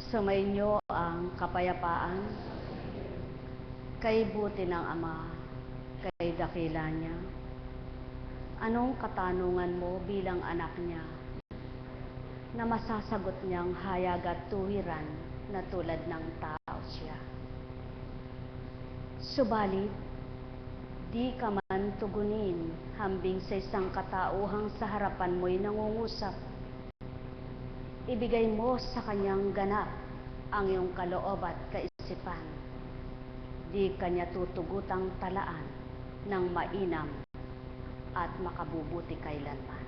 Sumainyo ang kapayapaan, kay buti ng Ama, kay dakila niya. Anong katanungan mo bilang anak niya na masasagot niyang hayag at tuwiran na tulad ng tao siya? Subalit, di ka man tugunin hambing sa isang katauhang sa harapan mo'y nangungusap. Ibigay mo sa kanyang ganap ang iyong kaloob at kaisipan. Di kanya tutugutang talaan ng mainam at makabubuti kailanman.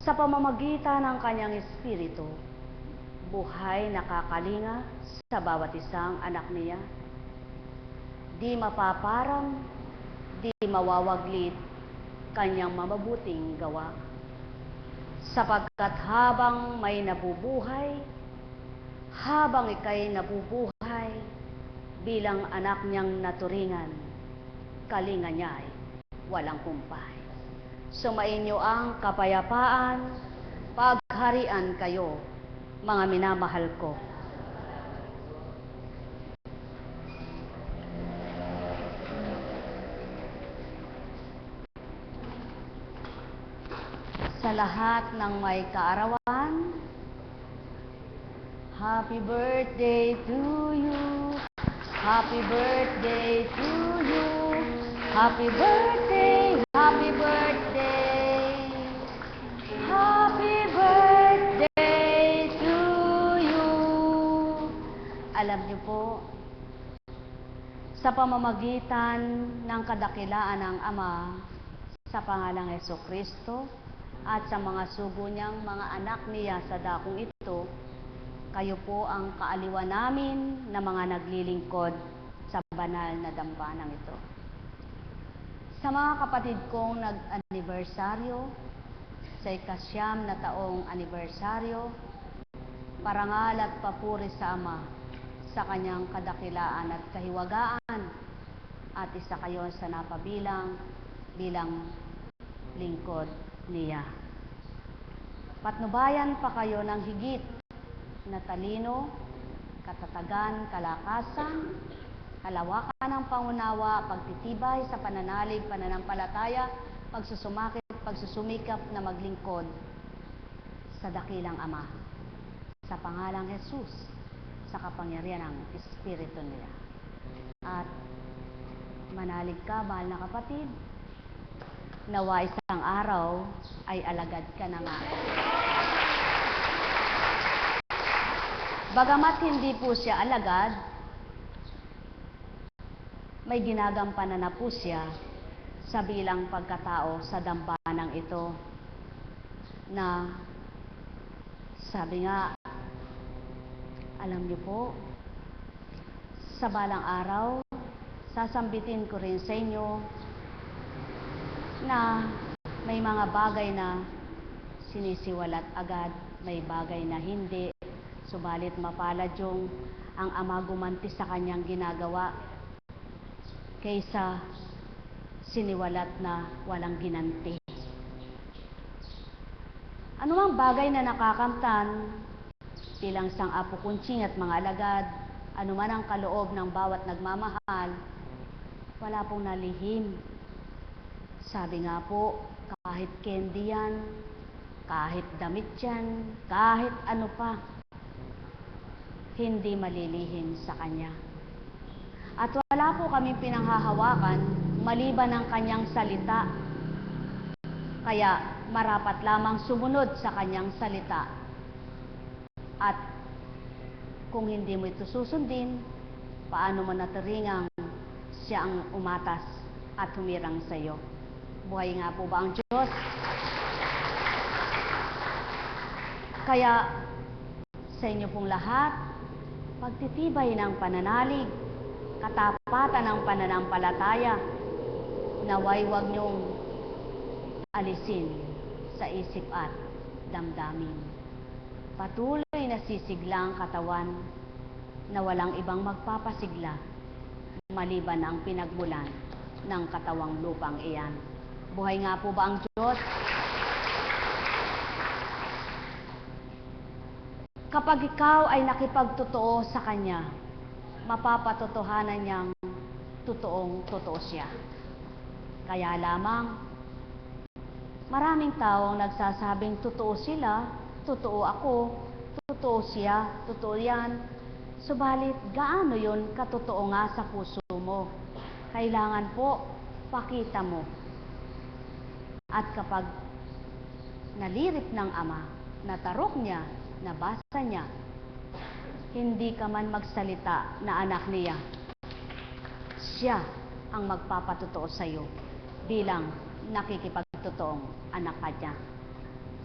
Sa pamamagitan ng kanyang espiritu, buhay nakakalinga sa bawat isang anak niya. Di mapaparang, di mawawaglit kanyang mabubuting gawa. Sapagkat habang may nabubuhay, habang ika'y nabubuhay bilang anak niyang naturingan, kalinga niya'y walang kumpay. Sumainyo ang kapayapaan, pagharian kayo, mga minamahal ko. Sa lahat ng may kaarawan, happy birthday to you, happy birthday to you, happy birthday, happy birthday, happy birthday to you. Alam niyo po, sa pamamagitan ng kadakilaan ng Ama, sa pangalang Hesukristo, at sa mga sugo niyang mga anak niya sa dakong ito, kayo po ang kaaliwan namin na mga naglilingkod sa banal na dambana ito. Sa mga kapatid kong nag-anibersaryo, sa ikasyam na taong anibersaryo, parangal at papuri sa Ama, sa kanyang kadakilaan at kahiwagaan, at isa kayo sa napabilang bilang lingkod niya. Patnubayan pa kayo ng higit na talino, katatagan, kalakasan, kalawakan ng pangunawa, pagtitibay sa pananalig, pananampalataya, pagsusumakit, pagsusumikap na maglingkod sa dakilang Ama, sa pangalang Jesus, sa kapangyarihan ng Espiritu niya. At manalig ka, mahal na kapatid, nawa isang araw ay alagad ka na nga. Bagamat hindi po siya alagad, may ginagampanan na po siya sa bilang pagkatao sa dambanang ito na sabi nga, alam niyo po, sa balang araw, sasambitin ko rin sa inyo na may mga bagay na sinisiwalat agad, may bagay na hindi. Subalit mapalad yung ang Ama gumanti sa kanyang ginagawa kaysa siniwalat na walang ginanti. Ano mang bagay na nakakamtan bilang sang apo kunching at mga alagad, anuman ang kaloob ng bawat nagmamahal, wala pong nalihim. Sabi nga po, kahit candy yan, kahit damit yan, kahit ano pa, hindi malilihim sa Kanya. At wala po kaming pinanghahawakan maliban ang Kanyang salita. Kaya marapat lamang sumunod sa Kanyang salita. At kung hindi mo ito susundin, paano mo nataringang siya ang umatas at humirang sa iyo? Buhay nga po ba ang Diyos? Kaya sa inyo pong lahat, pagtitibay ng pananalig, katapatan ng pananampalataya, naway huwag niyong alisin sa isip at damdamin. Patuloy na sisigla ang katawan na walang ibang magpapasigla maliban ang pinagmulan ng katawang lupang iyan. Buhay nga po ba ang Diyos? Kapag ikaw ay nakipagtotoo sa Kanya, mapapatotohanan niyang totoo siya. Kaya lamang, maraming tao ang nagsasabing totoo sila, totoo ako, totoo siya, totoo yan. Subalit, gaano yon katotoo nga sa puso mo? Kailangan po, pakita mo. At kapag nalirip ng Ama, natarok niya, nabasa niya, hindi ka man magsalita na anak niya, siya ang magpapatotoo sa iyo bilang nakikipagtotoong anak niya.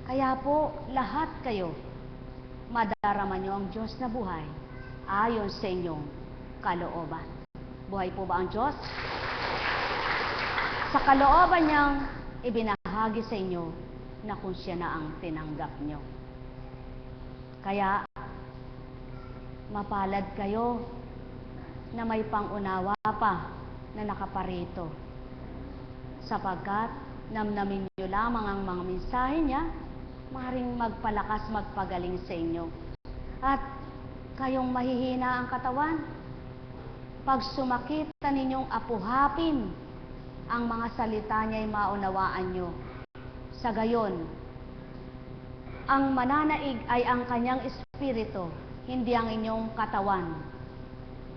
Kaya po, lahat kayo, madarama niyo ang Diyos na buhay ayon sa inyong kalooban. Buhay po ba ang Diyos? Sa kalooban niyang ibinahagi sa inyo na kung siya na ang tinanggap niyo. Kaya, mapalad kayo na may pangunawa pa na nakaparito. Sapagkat namnamin niyo lamang ang mga mensahe niya, maaaring magpalakas, magpagaling sa inyo. At kayong mahihina ang katawan, pag sumakita ninyong apuhapin ang mga salita niya ay maunawaan nyo. Sa gayon, ang mananaig ay ang kanyang espiritu, hindi ang inyong katawan,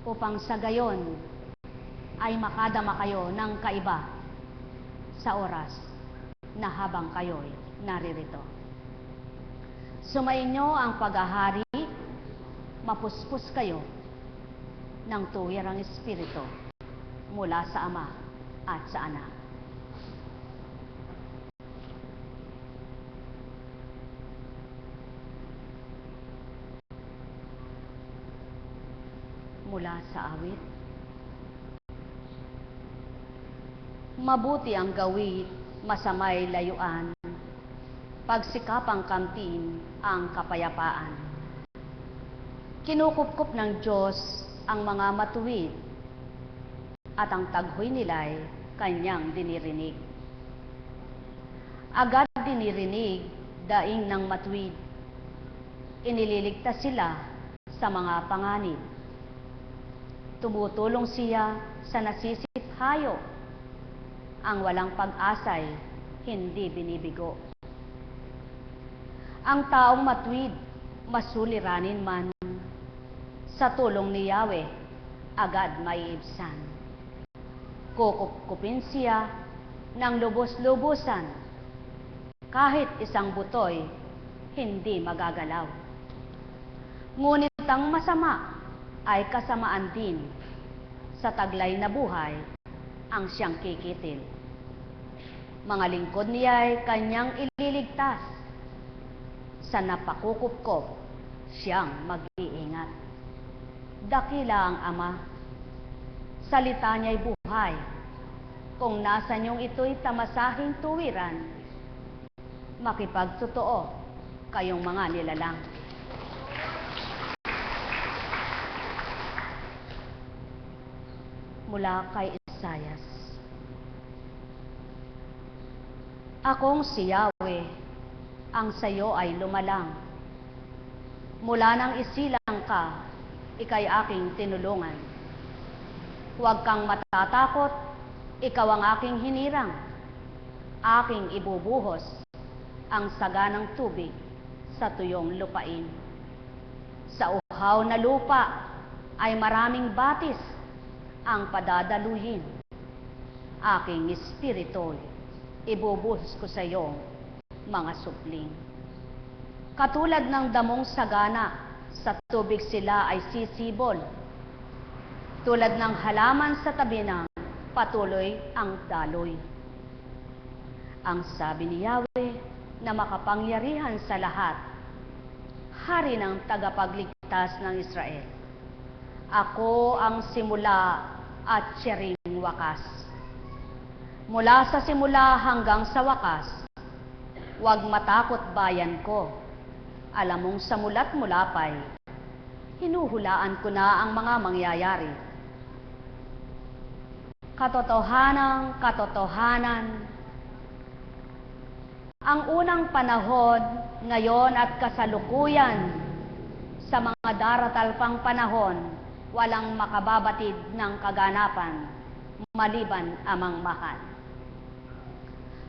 upang sa gayon ay makadama kayo ng kaiba sa oras na habang kayo'y naririto. Sumainyo ang paghahari, mapuspos kayo ng tuwirang espiritu mula sa Ama at sa Anak. Mula sa awit. Mabuti ang gawin, masamay layuan, pagsikapang kamtiin ang kapayapaan. Kinukupkup ng Diyos ang mga matuwid at ang taghoy nila'y kanyang dinirinig. Agad dinirinig daing ng matuwid, inililigtas sila sa mga panganib. Tumutulong siya sa nasisiphayo, ang walang pag-asa'y hindi binibigo. Ang taong matuwid, masuliranin man, sa tulong ni Yahweh, agad maiibsan. Kukupkupin siya ng lubos-lubusan, kahit isang butoy, hindi magagalaw. Ngunit ang masama ay kasamaan din sa taglay na buhay ang siyang kikitil. Mga lingkod niya ay kanyang ililigtas. Sa napakukupkop, siyang mag-iingat. Dakila ang Ama, salita niya'y buhay. Kung nasa niyong ito'y tamasahing tuwiran, makipagtotoo kayong mga nilalang. Mula kay Isayas. Akong si Yahweh, ang sayo ay lumalang. Mula nang isilang ka, ika'y aking tinulungan. Huwag kang matatakot, ikaw ang aking hinirang. Aking ibubuhos ang saganang tubig sa tuyong lupain. Sa uhaw na lupa ay maraming batis ang padadaluhin. Aking espiritu'y ibubuhos ko sa iyo mga supling. Katulad ng damong sagana, sa tubig sila ay sisibol. Tulad ng halaman sa tabi ng patuloy ang daloy. Ang sabi ni Yahweh na makapangyarihan sa lahat, Hari ng tagapagligtas ng Israel. Ako ang simula at siya ring wakas. Mula sa simula hanggang sa wakas, huwag matakot bayan ko. Alam mong sa mula't mulapay, hinuhulaan ko na ang mga mangyayari. Katotohanan, ang unang panahon, ngayon at kasalukuyan, Sa mga daratal pang panahon, walang makababatid ng kaganapan, maliban amang mahal.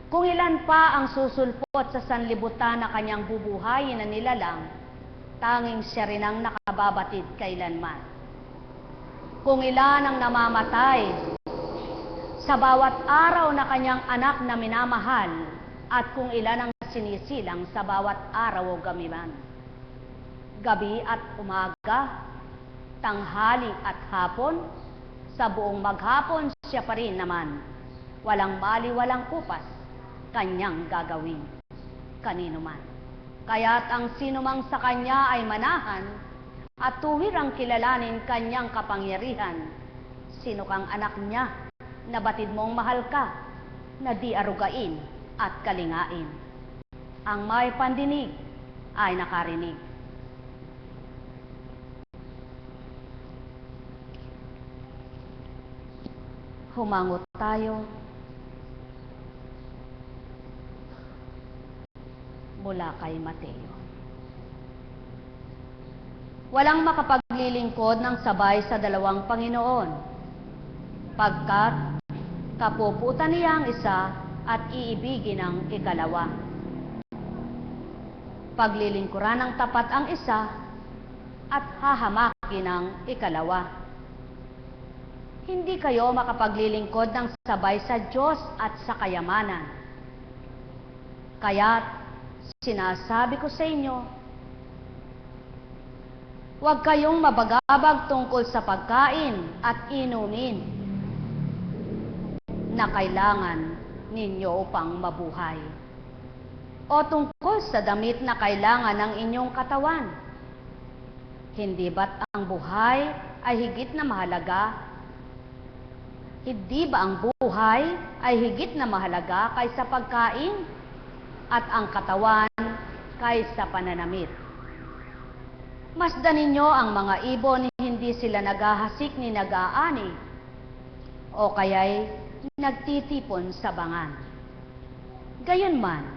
Kung ilan pa ang susulpot sa sanlibutan na kanyang bubuhayin na nilalang, tanging siya rin ang nakababatid kailanman. Kung ilan ang namamatay sa bawat araw na kanyang anak na minamahal, at kung ilan ang sinisilang sa bawat araw o gabiman. Gabi at umaga, tanghali at hapon, sa buong maghapon siya pa rin naman. Walang mali, walang kupas, kanyang gagawin, kanino man. Kaya't ang sinumang sa kanya ay manahan, at tuwir ang kilalanin kanyang kapangyarihan. Sino kang anak niya, na batid mong mahal ka, na di arugain at kalingain. Ang may pandinig ay nakarinig. Humangot tayo mula kay Mateo. Walang makapaglilingkod ng sabay sa dalawang Panginoon, pagkat kapuputan niya ang isa at iibigin ang ikalawa. Paglilingkuran ng tapat ang isa at hahamakin ang ikalawa. Hindi kayo makapaglilingkod ng sabay sa Diyos at sa kayamanan. Kaya't sinasabi ko sa inyo, huwag kayong mabagabag tungkol sa pagkain at inumin na kailangan ninyo upang mabuhay, o tungkol sa damit na kailangan ng inyong katawan. Hindi ba't ang buhay ay higit na mahalaga? Hindi ba ang buhay ay higit na mahalaga kaysa pagkain, at ang katawan kaysa pananamit? Masdan ninyo ang mga ibon, hindi sila naghahasik ni nag-aani, o kaya'y nagtitipon sa bangan. Gayunman,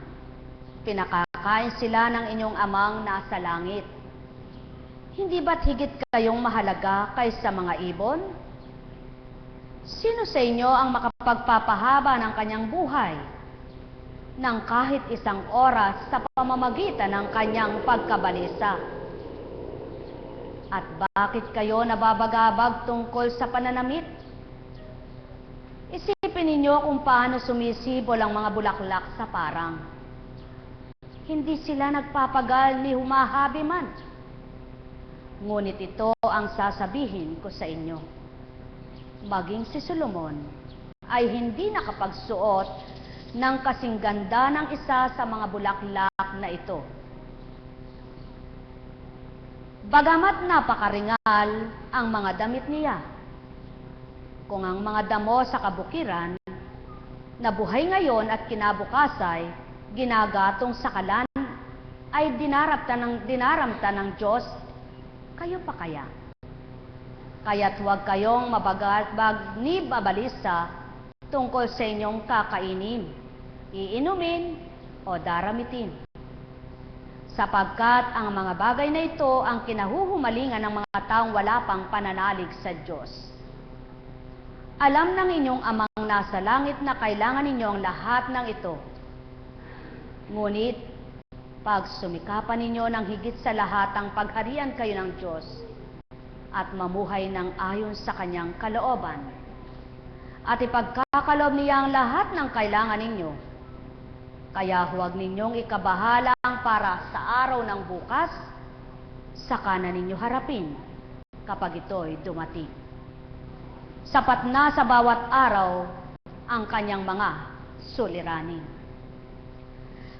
pinakakain sila ng inyong amang nasa langit. Hindi ba't higit kayong mahalaga kaysa mga ibon? Sino sa inyo ang makapagpapahaba ng kanyang buhay ng kahit isang oras sa pamamagitan ng kanyang pagkabalisa? At bakit kayo nababagabag tungkol sa pananamit? Isipin ninyo kung paano sumisibol ang mga bulaklak sa parang. Hindi sila nagpapagal ni humahabi man. Ngunit ito ang sasabihin ko sa inyo. Maging si Solomon ay hindi nakapagsuot ng kasing ganda ng isa sa mga bulaklak na ito. Bagamat napakaringal ang mga damit niya, kung ang mga damo sa kabukiran na buhay ngayon at kinabukasay ginagatong sa kalan ay dinaramta ng Diyos, kayo pa kaya? Kaya't huwag kayong mabalisa tungkol sa inyong kakainin, iinumin o daramitin. Sapagkat ang mga bagay na ito ang kinahuhumalingan ng mga taong wala pang pananalig sa Diyos. Alam ng inyong amang nasa langit na kailangan ninyo ang lahat ng ito. Ngunit, pag sumikapan ninyo ng higit sa lahat ang pagharian kayo ng Diyos, at mamuhay ng ayon sa kanyang kalooban, at ipagkakaloob niya ang lahat ng kailangan ninyo, kaya huwag ninyong ikabahalang para sa araw ng bukas, saka na ninyo harapin kapag ito'y dumating. Sapat na sa bawat araw ang kanyang mga suliranin.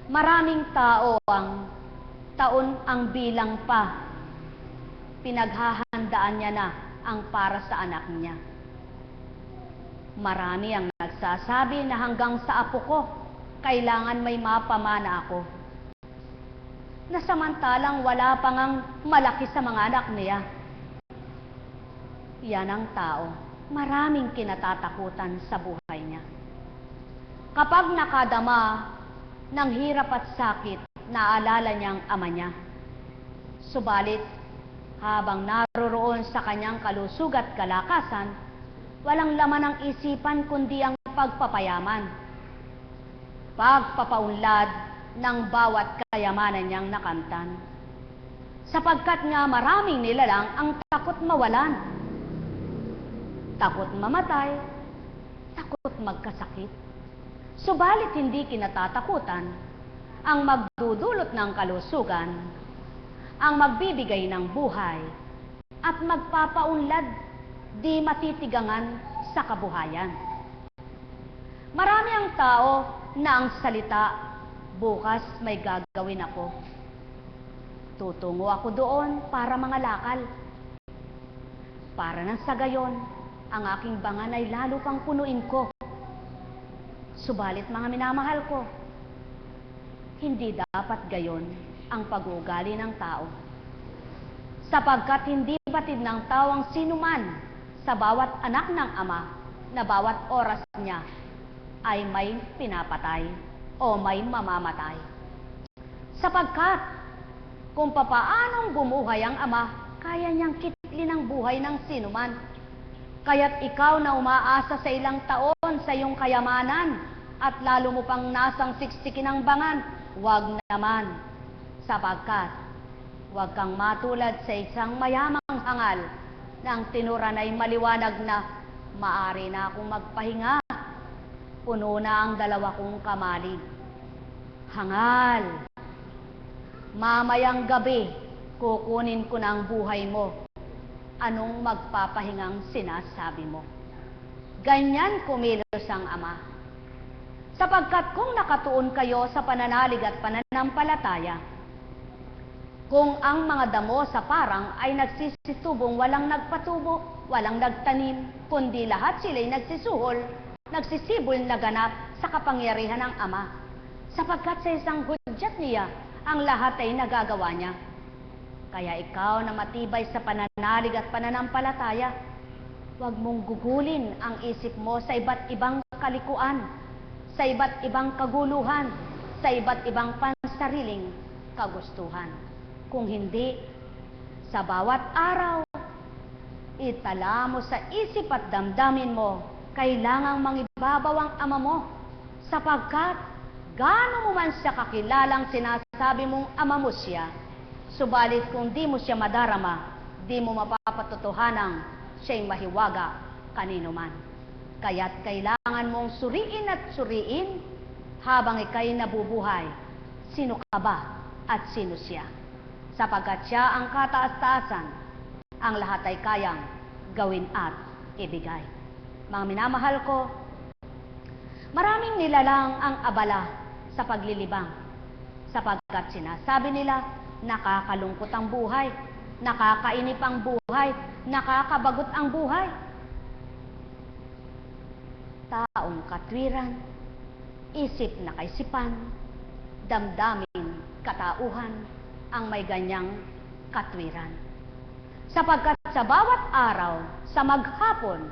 Maraming tao ang taon ang bilang pa, pinaghahandaan niya na ang para sa anak niya. Marami ang nagsasabi na hanggang sa apo ko, kailangan may mapamana ako. Na samantalang wala pang ang malaki sa mga anak niya. Yan ang tao, maraming kinatatakutan sa buhay niya. Kapag nakadama ng hirap at sakit, naalala niya ang ama niya. Subalit, habang naroroon sa kanyang kalusug at kalakasan, walang laman ng isipan kundi ang pagpapayaman, pagpapaunlad ng bawat kayamanan niyang nakamtan. Sapagkat nga maraming nilalang ang takot mawalan, takot mamatay, takot magkasakit. Subalit hindi kinatatakutan ang magdudulot ng kalusugan, ang magbibigay ng buhay, at magpapaunlad di matitigangan sa kabuhayan. Marami ang tao na ang salita, bukas may gagawin ako. Tutungo ako doon para mangalakal. Para nang sa gayon, ang aking bangan ay lalo pang punuin ko. Subalit mga minamahal ko, hindi dapat gayon ang pag-uugali ng tao. Sapagkat hindi batid ng tao ang sinuman sa bawat anak ng Ama na bawat oras niya ay may pinapatay o may mamamatay. Sapagkat kung papaanong bumuhay ang Ama, kaya niyang kitlin ang buhay ng sinuman. Kaya't ikaw na umaasa sa ilang taon sa iyong kayamanan at lalo mo pang nasang siksikin ang bangan, huwag naman. Sapagkat huwag kang matulad sa isang mayamang hangal na ang tinuran ay maliwanag na maari na akong magpahinga. Puno na ang dalawa kong kamalig. Hangal, mamayang gabi, kukunin ko na ang buhay mo. Anong magpapahingang sinasabi mo? Ganyan kumilos ang Ama. Sapagkat kung nakatuon kayo sa pananalig at pananampalataya, kung ang mga damo sa parang ay nagsisitubong walang nagpatubo, walang nagtanim, kundi lahat sila'y nagsisuhol, nagsisibol na ganap sa kapangyarihan ng Ama. Sapagkat sa isang hudyat niya, ang lahat ay nagagawa niya. Kaya ikaw na matibay sa pananalig at pananampalataya, huwag mong gugulin ang isip mo sa iba't ibang kalikuan, sa iba't ibang kaguluhan, sa iba't ibang pansariling kagustuhan. Kung hindi, sa bawat araw, itala mo sa isip at damdamin mo, kailangang mangibabaw ang Ama mo, sapagkat gaano mo man siya kakilalang sinasabi mong Ama mo siya, subalit kung di mo siya madarama, di mo mapapatotohanang siya'y mahiwaga kanino man. Kaya't kailangan mong suriin at suriin habang ika'y nabubuhay, sino ka ba at sino siya. Sapagkat siya ang kataas-taasan, ang lahat ay kayang gawin at ibigay. Mga minamahal ko, maraming nilalang ang abala sa paglilibang, sapagkat sinasabi nila, nakakalungkot ang buhay, nakakainip ang buhay, nakakabagot ang buhay. Taong katwiran, isip na kaisipan, damdamin katauhan ang may ganyang katwiran. Sapagkat sa bawat araw, sa maghapon,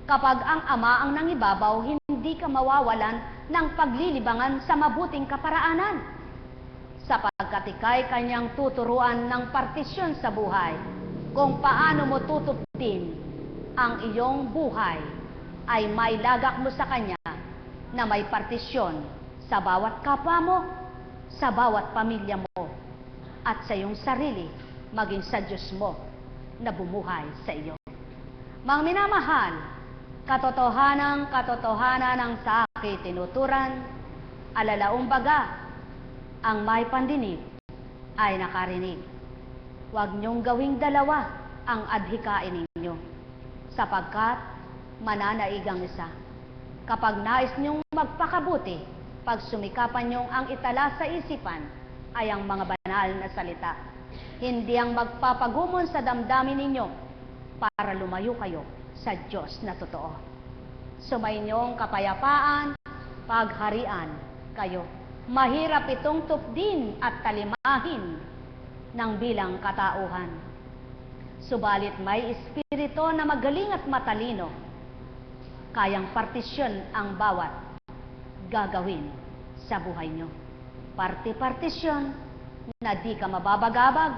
kapag ang Ama ang nangibabaw, hindi ka mawawalan ng paglilibangan sa mabuting kaparaanan. Sapagkat ika'y kanyang tuturuan ng partisyon sa buhay, kung paano mo tutuptin ang iyong buhay, ay mailagak mo sa kanya na may partisyon sa bawat kapwa mo, sa bawat pamilya mo, at sa iyong sarili, maging sa Diyos mo na bumuhay sa iyo. Mga minamahal, katotohanan ang sa akin tinuturan, alalaong baga, ang may pandinig ay nakarinig. Huwag niyong gawing dalawa ang adhikain ninyo, sapagkat mananaigang isa. Kapag nais niyong magpakabuti, pag sumikapan niyong ang itala sa isipan ay ang mga banal na salita, hindi ang magpapagumon sa damdamin ninyo para lumayo kayo sa Diyos na totoo. Sumayinyong kapayapaan, pagharian kayo. Mahirap itong tupdin at talimahin ng bilang katauhan. Subalit may espiritu na magaling at matalino, kayang partisyon ang bawat gagawin sa buhay nyo. Partisyon na di ka mababagabag,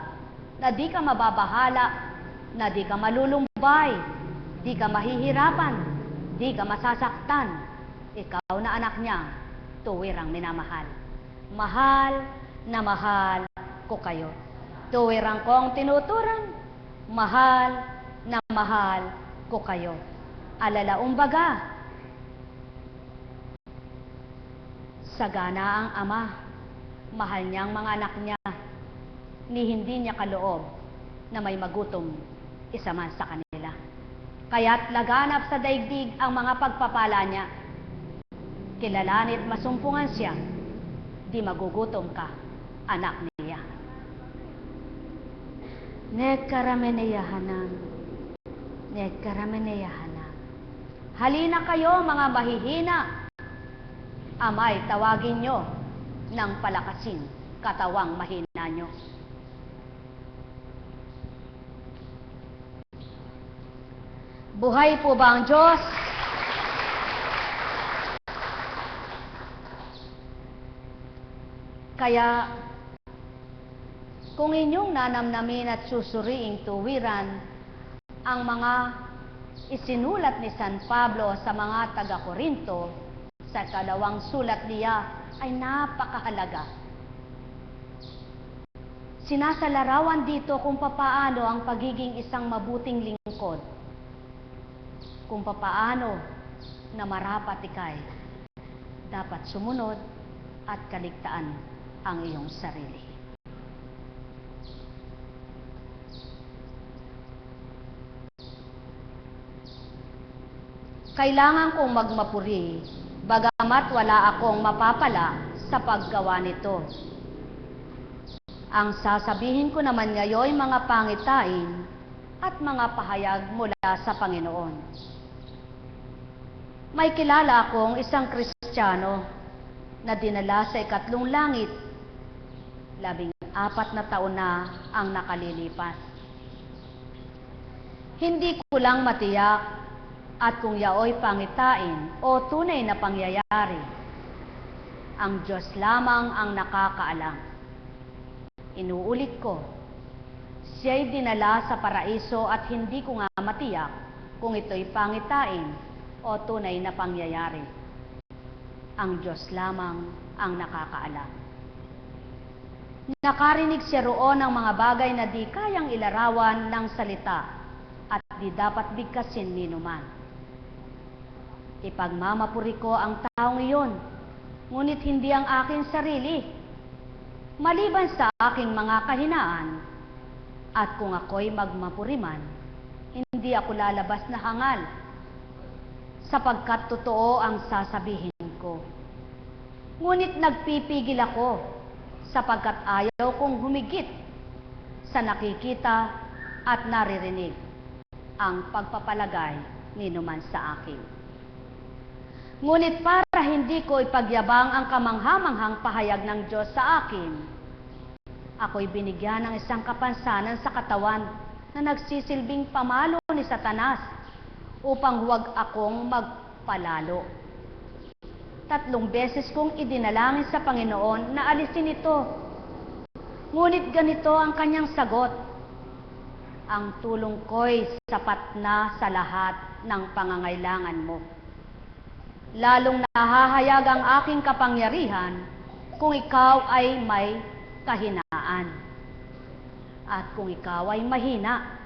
na di ka mababahala, na di ka malulumbay, di ka mahihirapan, di ka masasaktan. Ikaw na anak niya, tuwirang minamahal. Mahal na mahal ko kayo. Tuwirang kong tinuturan, mahal na mahal ko kayo. Alalaong baga, sagana ang ama, mahal niyang mga anak niya, ni hindi niya kaloob na may magutom isa man sa kanila. Kaya't laganap sa daigdig ang mga pagpapala niya. Kilalanit masumpungan siya, di magugutom ka, anak niya. Nagkarameneyahanan, nagkarameneyahanan. Halina kayo mga mahihina, amay tawagin nyo ng palakasin katawang mahina nyo. Buhay po ba ang Diyos? Kaya, kung inyong nanamnamin at susuriing tuwiran ang mga isinulat ni San Pablo sa mga taga-Korinto, sa kalawang sulat niya ay napakahalaga. Sinasalarawan dito kung papaano ang pagiging isang mabuting lingkod, kung papaano na marapat ikay dapat sumunod at kaligtaan ang iyong sarili. Kailangan kong magmapuri, bagamat wala akong mapapala sa paggawa nito. Ang sasabihin ko naman ngayon mga pangitain at mga pahayag mula sa Panginoon. May kilala akong isang Kristiyano na dinala sa ikatlong langit. 14 na taon na ang nakalilipas. Hindi ko lang matiyak at kung yaoy pangitain o tunay na pangyayari. Ang Diyos lamang ang nakakaalam. Inuulit ko, siya'y dinala sa paraiso at hindi ko nga matiyak kung ito'y pangitain o tunay na pangyayari. Ang Diyos lamang ang nakakaalam. Nakarinig siya roon ng mga bagay na di kayang ilarawan ng salita at di dapat bigkasin ni numan. Ipagmamapuri ko ang taong iyon, ngunit hindi ang aking sarili. Maliban sa aking mga kahinaan, at kung ako'y magmapuri man, hindi ako lalabas na hangal, sapagkat totoo ang sasabihin ko. Ngunit nagpipigil ako, sapagkat ayaw kong humigit sa nakikita at naririnig ang pagpapalagay ni numan sa akin. Ngunit para hindi ko ipagyabang ang kamanghamanghang pahayag ng Diyos sa akin, ako'y binigyan ng isang kapansanan sa katawan na nagsisilbing pamalo ni Satanas upang huwag akong magpalalo. 3 beses kong idinalangin sa Panginoon na alisin ito. Ngunit ganito ang kanyang sagot, ang tulong ko'y sapat na sa lahat ng pangangailangan mo. Lalong nahahayag ang aking kapangyarihan kung ikaw ay may kahinaan. At kung ikaw ay mahina,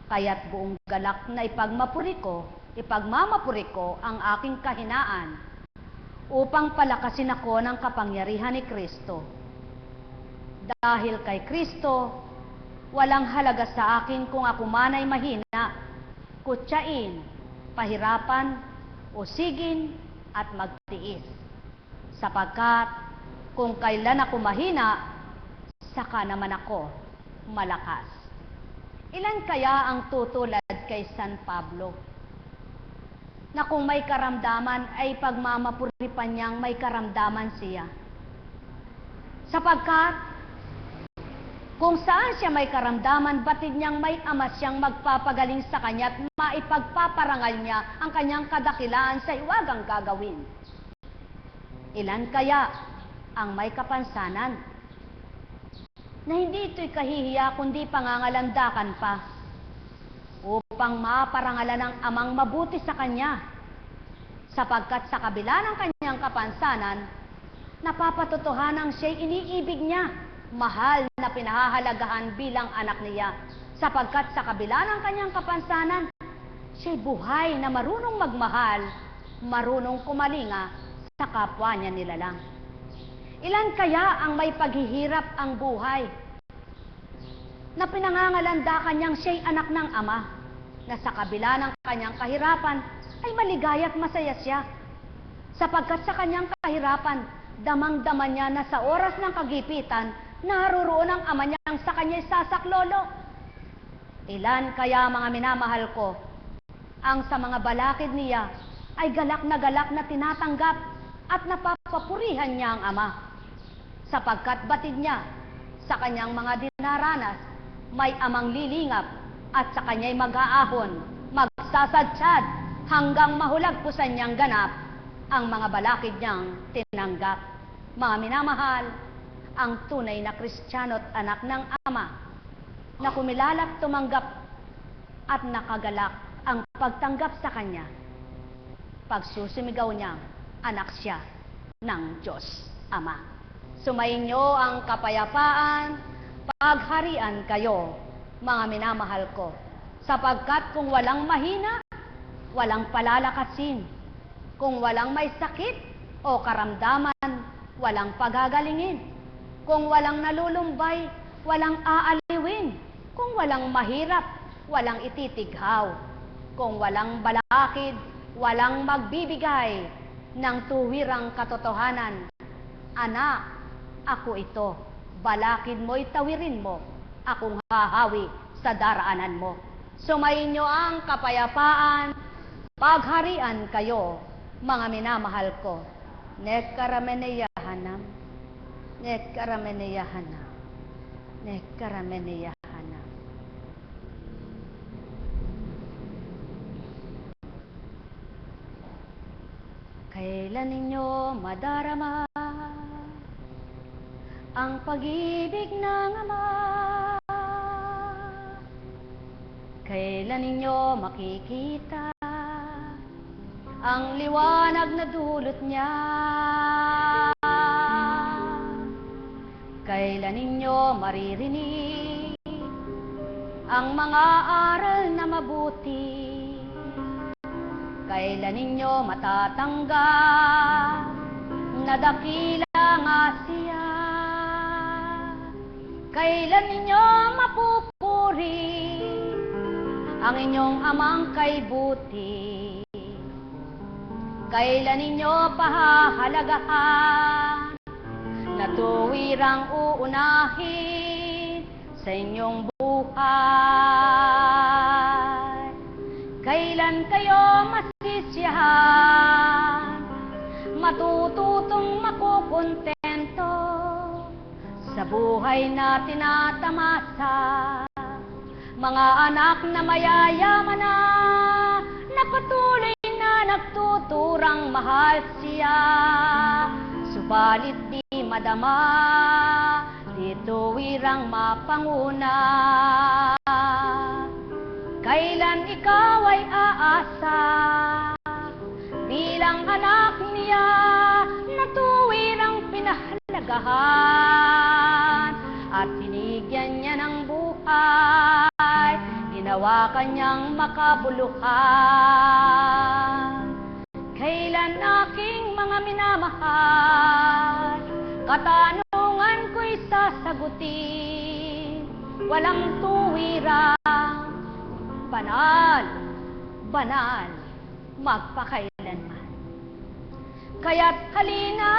kaya't buong galak na ipagmamapuri ko ang aking kahinaan upang palakasin ako ng kapangyarihan ni Kristo. Dahil kay Kristo, walang halaga sa akin kung ako man ay mahina, kutyain, pahirapan, usigin at magtiis. Sapagkat kung kailan ako mahina, saka naman ako malakas. Ilan kaya ang tutulad kay San Pablo, na kung may karamdaman ay pagmamapuri pa niyang may karamdaman siya? Sapagkat kung saan siya may karamdaman, batid niyang may ama siyang magpapagaling sa kanya at maipagpaparangal niya ang kanyang kadakilaan sa hiwagang gagawin. Ilan kaya ang may kapansanan na hindi ito'y kahihiya kundi pangangalandakan pa upang maparangalan ng amang mabuti sa kanya, sapagkat sa kabila ng kanyang kapansanan, napapatotohanang siya'y iniibig niya, mahal na pinahahalagahan bilang anak niya, sapagkat sa kabila ng kanyang kapansanan, siya'y buhay na marunong magmahal, marunong kumalinga sa kapwa niya nilalang. Ilan kaya ang may paghihirap ang buhay na pinangangalandakan niyang siya'y anak ng Ama, na sa kabila ng kanyang kahirapan ay maligaya at masaya siya, sapagkat sa kanyang kahirapan, damang-dama niya na sa oras ng kagipitan, naroroon ang Ama niyang sa kanya'y sasaklolo. Ilan kaya, mga minamahal ko, ang sa mga balakid niya ay galak na tinatanggap at napapapurihan niya ang Ama, sapagkat batid niya sa kanyang mga dinaranas, may Amang lilingap at sa kanya'y mag-aahon, magsasadsyad hanggang mahulagpusan niyang ganap ang mga balakid niyang tinanggap. Mga minamahal, ang tunay na Kristiyano at anak ng Ama na kumilala't tumanggap at nakagalak ang pagtanggap sa kanya, pagsusumigaw niyang anak siya ng Diyos Ama. Sumainyo ang kapayapaan, pagharian kayo, mga minamahal ko, sapagkat kung walang mahina, walang palalakasin, kung walang may sakit o karamdaman, walang pagagalingin, kung walang nalulumbay, walang aaliwin, kung walang mahirap, walang ititighaw, kung walang balakid, walang magbibigay ng tuwirang katotohanan. Anak, ako ito, balakid mo'y tawirin mo, akong hahawi sa daraanan mo. Sumainyo ang kapayapaan, pagharian kayo, mga minamahal ko. Nekkarameneyahanam, nekkarameneyahanam, nekkarameneyahanam. Kailan ninyo madarama ang pag-ibig ng Ama? Kailan ninyo makikita ang liwanag na dulot niya? Kailan ninyo maririnig ang mga aral na mabuti? Kailan ninyo matatanggap na dakila nga siya? Kailan ninyo mapupuri ang inyong Amang kay buti? Kailan ninyo pahahalagahan na tuwirang uunahin sa inyong buhay? Kailan kayo masisiyahan, matututong makukontento sa buhay na tinatamasa? Mga anak na mayayaman na patuloy na nagtuturang mahal siya, subalit di madama, di tuwirang mapanguna. Kailan ikaw ay aasa bilang anak niya na tuwirang pinahalagahan at binigyan niya ng buhay, ginawa kanyang makabuluhan? Kailan, aking mga minamahal, katanungan ko'y sasagutin, walang tuwirang banal, banal, magpakailanman. Kaya't halina,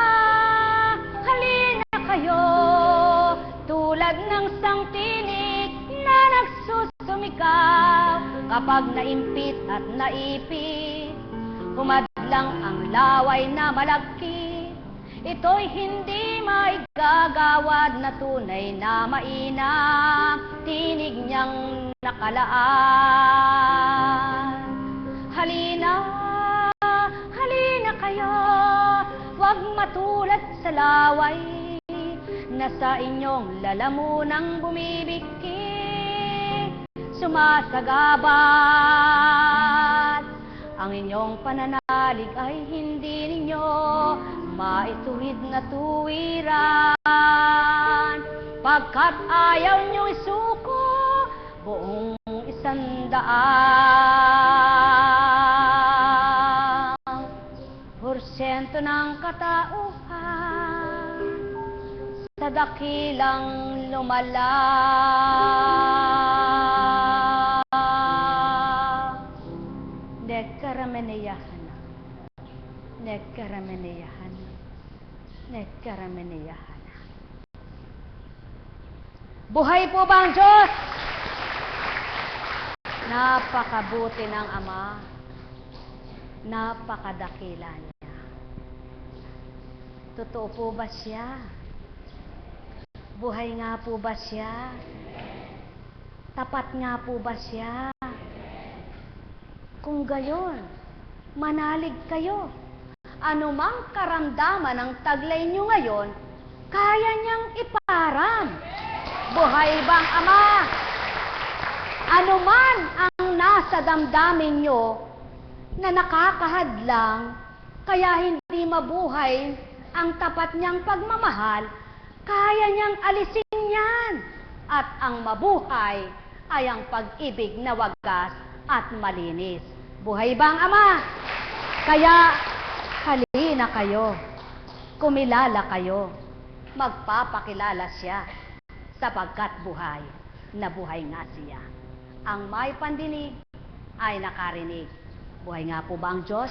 halina kayo, tulad ng sangtinik na nagsusumikaw kapag naimpit at naipit, humadlang ang laway na malagkit. Ito'y hindi maigagawad na tunay na mainam, tinig niyang nakalaan. Halina, halina kayo, huwag matulad sa laway na sa inyong lalamunang bumibiki, sumasagabat. Ang inyong pananalig ay hindi ninyo maituwid na tuwiran, pagkat ayaw nyo isuko buong 100% ng katauhan sa dakilang lumala. Nagkarameneyahan, nagkarameneyahan, nagkarameneyahan. Buhay po ba ang Diyos? Napakabuti ng Ama, napakadakila niya. Totoo po ba siya? Buhay nga po ba siya? Tapat nga po ba siya? Kung gayon, manalig kayo. Anumang karamdaman ng taglay nyo ngayon, kaya niyang iparam. Buhay bang Ama? Anuman ang nasa damdamin nyo na nakakahadlang, kaya hindi mabuhay ang tapat niyang pagmamahal, kaya niyang alisin yan. At ang mabuhay ay ang pag-ibig na wagas at malinis. Buhay bang Ama? Kaya halina kayo, kumilala kayo, magpapakilala siya, sapagkat buhay na buhay nga siya. Ang may pandinig ay nakarinig. Buhay nga po ba ang Diyos?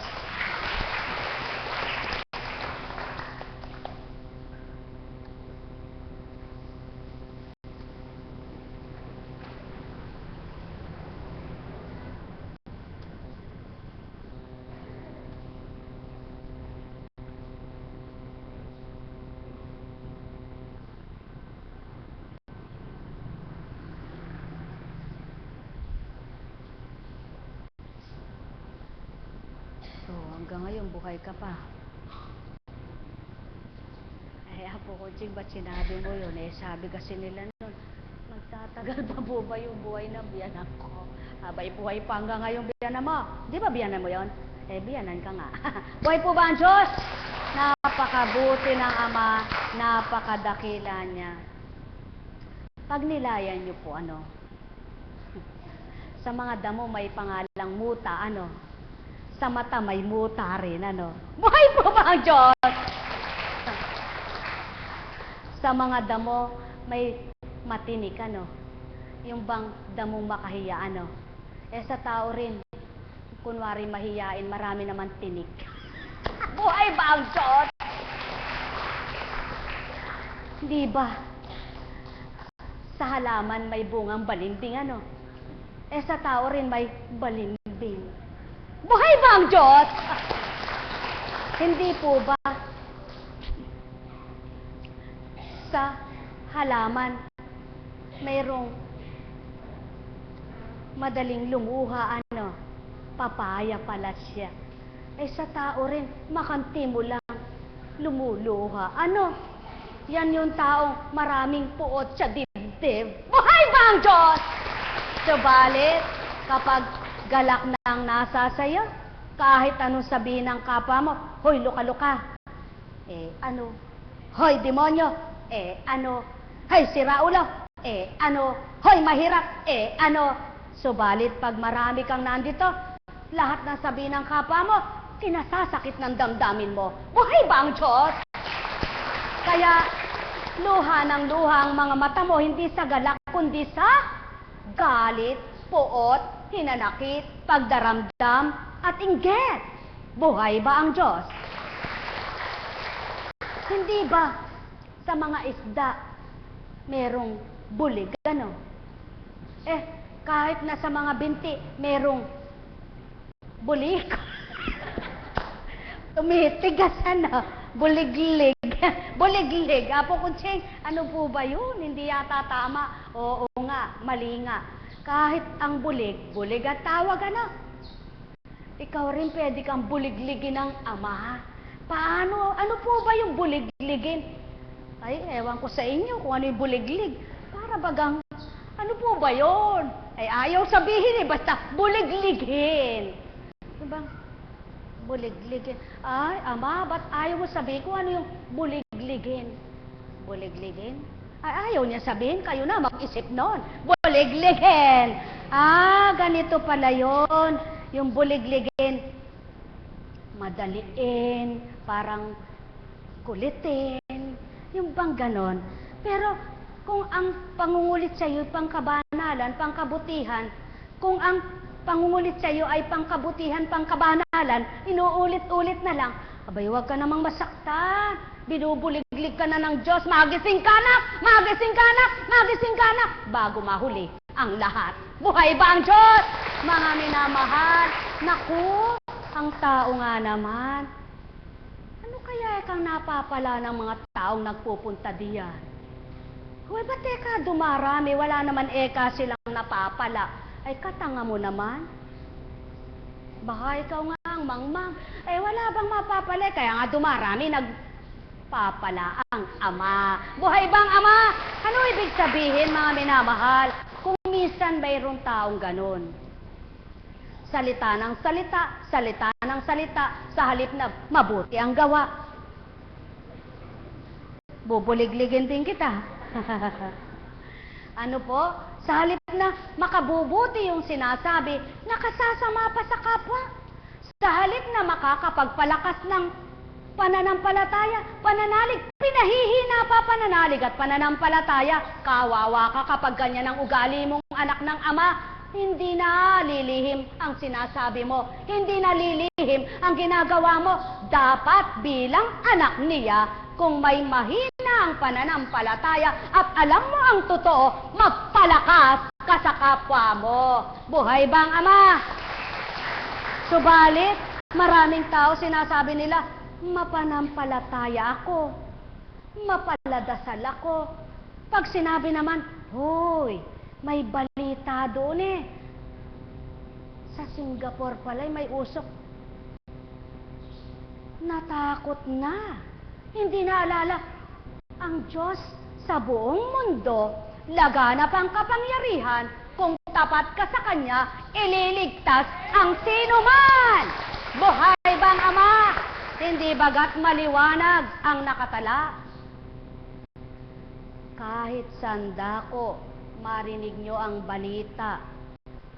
Hanggang ngayon, buhay ka pa. Apo ko, Ching, ba't sinabi mo yun? Sabi kasi nila nun, magtatagal pa po ba yung buhay na biyanan ko? Abay, buhay pa hanggang ngayon biyanan mo. Di ba biyanan mo yun? Biyanan ka nga. Buhay po ba ang Diyos? Napakabuti ng Ama, napakadakila niya. Pag nilayan niyo po, sa mga damo may pangalang muta, sa mata may muta rin, Buhay po ba ang Diyos? Sa mga damo may matinik, Yung bang damong makahiya, sa tao rin, kunwari mahiyain, marami naman tinik. Buhay ba ang Diyos? Di ba? Sa halaman may bungang balimbing, sa tao rin may balimbing. Buhay ba ang Diyos? Hindi po ba sa halaman mayroong madaling lumuha, papaya pala siya. Sa tao rin, makanti mo lang, lumuluha. Yan yung taong maraming puot sa dibdib. Buhay ba ang Diyos? Subalit, kapag galak nang nasa sayo, kahit anong sabihin ng kapwa mo, hoy, luka-luka. Hoy, demonyo. Hoy, siraulo. Hoy, mahirap. Subalit, pag marami kang nandito, lahat ng sabihin ng kapwa mo, kinasasakit ng damdamin mo. Buhay ba ang Diyos? Kaya, luha ng luha ang mga mata mo, hindi sa galak, kundi sa galit, puot, hinanakit, pagdaramdam, at inggit. Buhay ba ang Diyos? Hindi ba sa mga isda merong bulig, kahit na sa mga binti merong bulig. Tumitigas, buliglig. Buliglig. Apo Kutsing, ano po ba yun? Hindi yata tama. Oo nga, mali nga. Kahit ang bulig, bulig at tawag, Ikaw rin pwede kang buligligin ng Ama. Paano? Ano po ba yung buligligin? Ay, ewan ko sa inyo kung ano yung buliglig. Para bagang, ano po ba yon? Ay, ayaw sabihin eh, basta buligligin. Diba? Buligligin. Ay, ama, ba't ayaw mo sabihin kung ano yung buligligin? Buligligin? Ay, ayaw niya sabihin, kayo na mag-isip nun. Buligligin! Ah, ganito pala yon. Yung buligligin, madaliin, parang kulitin, yung bang ganon. Pero kung ang pangungulit sa iyo pangkabanalan, pangkabutihan, kung ang pangungulit sa iyo ay pangkabutihan, pangkabanalan, inuulit-ulit na lang, abay, huwag ka namang masaktan. Binubuliglig ka na ng Diyos, magising ka na, magising ka na, magising ka na, bago mahuli ang lahat. Buhay ba ang Diyos? Mga minamahal, naku, ang tao nga naman. Ano kaya kang napapala ng mga taong nagpupunta diyan? Huwag ba teka, dumarami, wala naman eka silang napapala. Ay, katanga mo naman. Baka ikaw nga ang mangmang. Eh, wala bang mapapala? Kaya nga dumarami, nagpapala ang Ama. Buhay bang Ama? Ano ibig sabihin, mga minamahal? Kung minsan mayroong taong ganun. Salita ng salita, salita ng salita, sa halip na mabuti ang gawa. Bubuligligin din kita. Ano po? Sa halip na makabubuti yung sinasabi, nakasasama pa sa kapwa. Sa halip na makakapagpalakas ng pananampalataya, pananalig, pinahihina pa pananalig at pananampalataya. Kawawa ka kapag ganyan ang ugali mong anak ng Ama. Hindi na lilihim ang sinasabi mo. Hindi na lilihim ang ginagawa mo. Dapat bilang anak niya, kung may mahina ang pananampalataya at alam mo ang totoo, magpalakas ka sa kapwa mo. Buhay bang Ama? Subalit, maraming tao sinasabi nila, mapanampalataya ako, mapaladasal ako. Pag sinabi naman, hoy, may balita doon eh. Sa Singapore pala'y may usok. Natakot na. Hindi naalala. Ang Diyos sa buong mundo, laganap ang kapangyarihan. Kung tapat ka sa Kanya, ililigtas ang sinuman. Buhay bang Ama? Hindi bagat maliwanag ang nakatala. Kahit sandako, marinig nyo ang balita,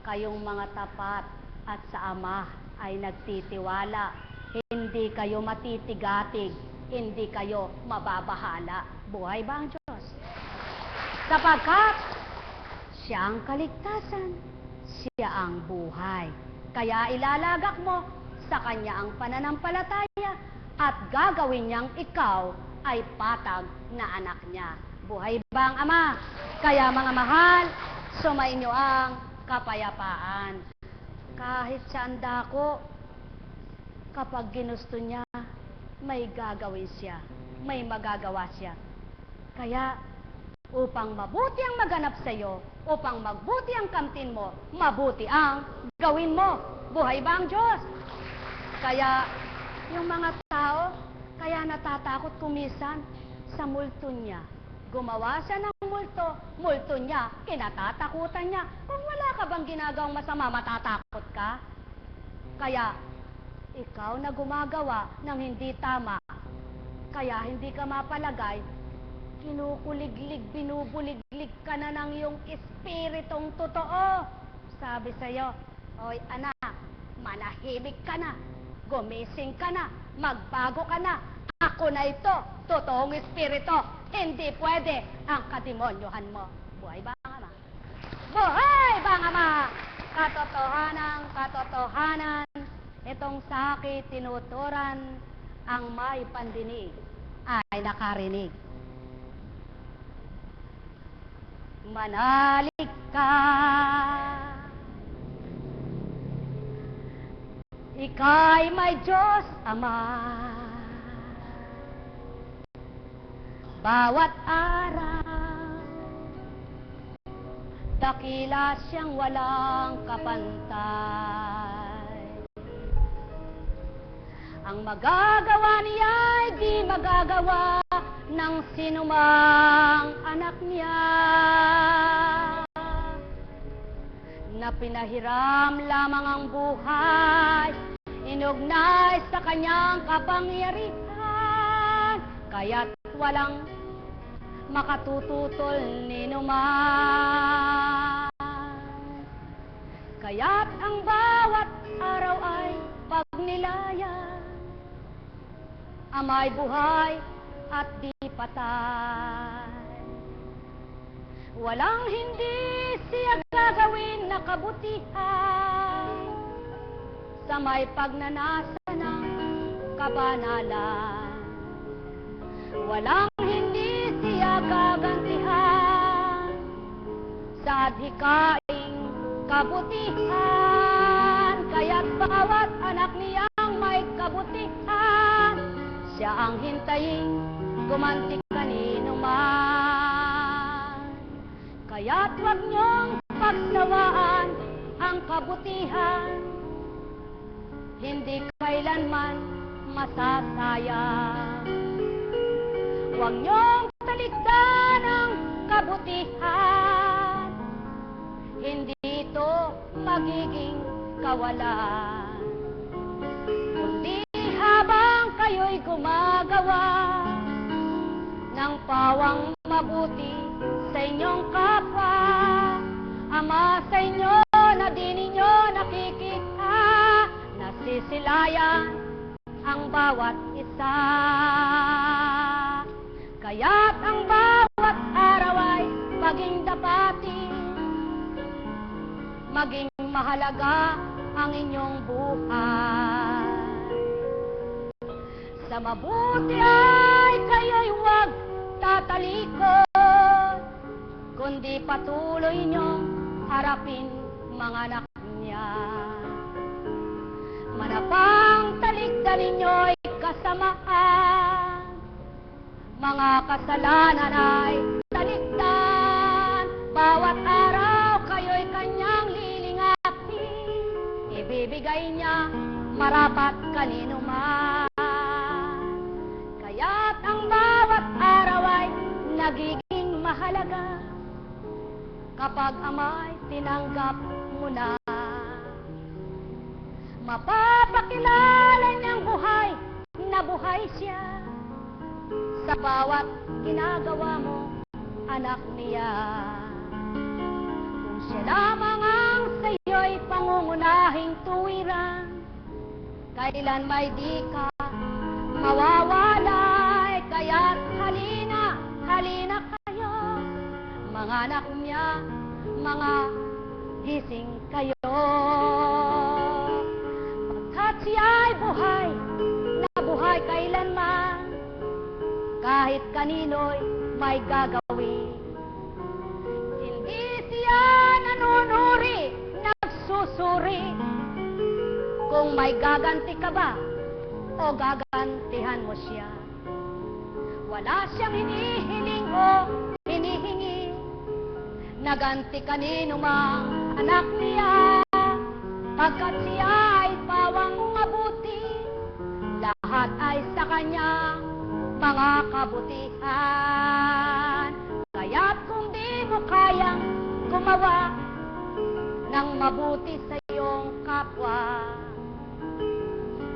kayong mga tapat at sa Ama ay nagtitiwala. Hindi kayo matitigatig, hindi kayo mababahala. Buhay ba ang Diyos? Sapagkat siya ang kaligtasan, siya ang buhay. Kaya ilalagak mo sa Kanya ang pananampalataya at gagawin niyang ikaw ay patag na anak niya. Buhay ba ang Ama? Kaya mga mahal, sumain niyo ang kapayapaan. Kahit saan dako, kapag ginusto niya, may gagawin siya, may magagawa siya. Kaya, upang mabuti ang maganap sa iyo, upang magbuti ang kamtin mo, mabuti ang gawin mo. Buhay ba ang Diyos? Kaya, yung mga tao, kaya natatakot kumisan sa multo niya. Gumawa siya ng multo niya, kinatatakutan niya. Kung wala ka bang ginagawang masama, matatakot ka? Kaya, ikaw na gumagawa ng hindi tama, kaya hindi ka mapalagay, kinukuliglig, binubuliglig ka na ng iyong espiritong totoo. Sabi sa'yo, oy anak, manahimik ka na, gumising ka na, magbago ka na. Ako na ito, totoong espiritu. Hindi pwede ang kademonyohan mo. Buhay ba ang Ama? Buhay ba ang Ama? Katotohanan, itong sakit tinuturan, ang may pandinig ay nakarinig. Manalig ka, ika'y may Diyos Ama. Bawat araw, dakila siyang walang kapantay. Ang magagawa niya ay di magagawa ng sinumang anak niya na pinahiram lamang ang buhay, inugnay sa kanyang kapangyarihan, kaya't walang makatututol ninuman. Kaya't ang bawat araw ay pagnilayan, ama'y buhay at di patay. Walang hindi siya gagawin na kabutihan sa may pagnanasa ng kabanalan. Walang hindi siya gagantihan sa adhikaing kabutihan, kaya't bawat anak niyang may kabutihan, siya ang hintayin gumanti kanino man. Kaya't huwag niyong pagsawaan ang kabutihan, hindi kailanman masasayang. Huwag niyong talikdan ang kabutihan, hindi ito magiging kawalan. Kundi habang kayo'y gumagawa ng pawang mabuti sa inyong kapwa, Ama, sa inyo na di ninyo nakikita, nasisilayan ang bawat isa. Kaya't ang bawat araw ay maging dapatin, maging mahalaga ang inyong buhay. Sa mabuti ay kayo'y huwag tatalikod, kundi patuloy niyong harapin mga anak niya. Manapang talikdan ninyo'y kasamaan, mga kasalanan ay talikdan. Bawat araw kayo'y kanyang lilingapin, ibibigay niya marapat kanino man. Kaya't ang bawat araw ay nagiging mahalaga kapag ama'y tinanggap mo na. Mapapakilala niyang buhay na buhay siya sa bawat ginagawa mo, anak niya. Kung siya lamang ang sa'yo'y pangungunahing tuwiran, kailan may di ka mawawalay. Kaya't halina, halina kayo, mga anak niya, mga gising kayo. Pagkat siya'y buhay na buhay kailanman, kahit kanino'y may gagawin. Hindi siya nanunuri, nagsusuri, kung may gaganti ka ba o gagantihan mo siya. Wala siyang hinihiling o hinihingi na ganti kanino mang anak niya, pagkat siya ay pawang mabuti, lahat ay sa kanyang mga kabutihan. Kaya't kung di mo kayang gumawa ng mabuti sa iyong kapwa,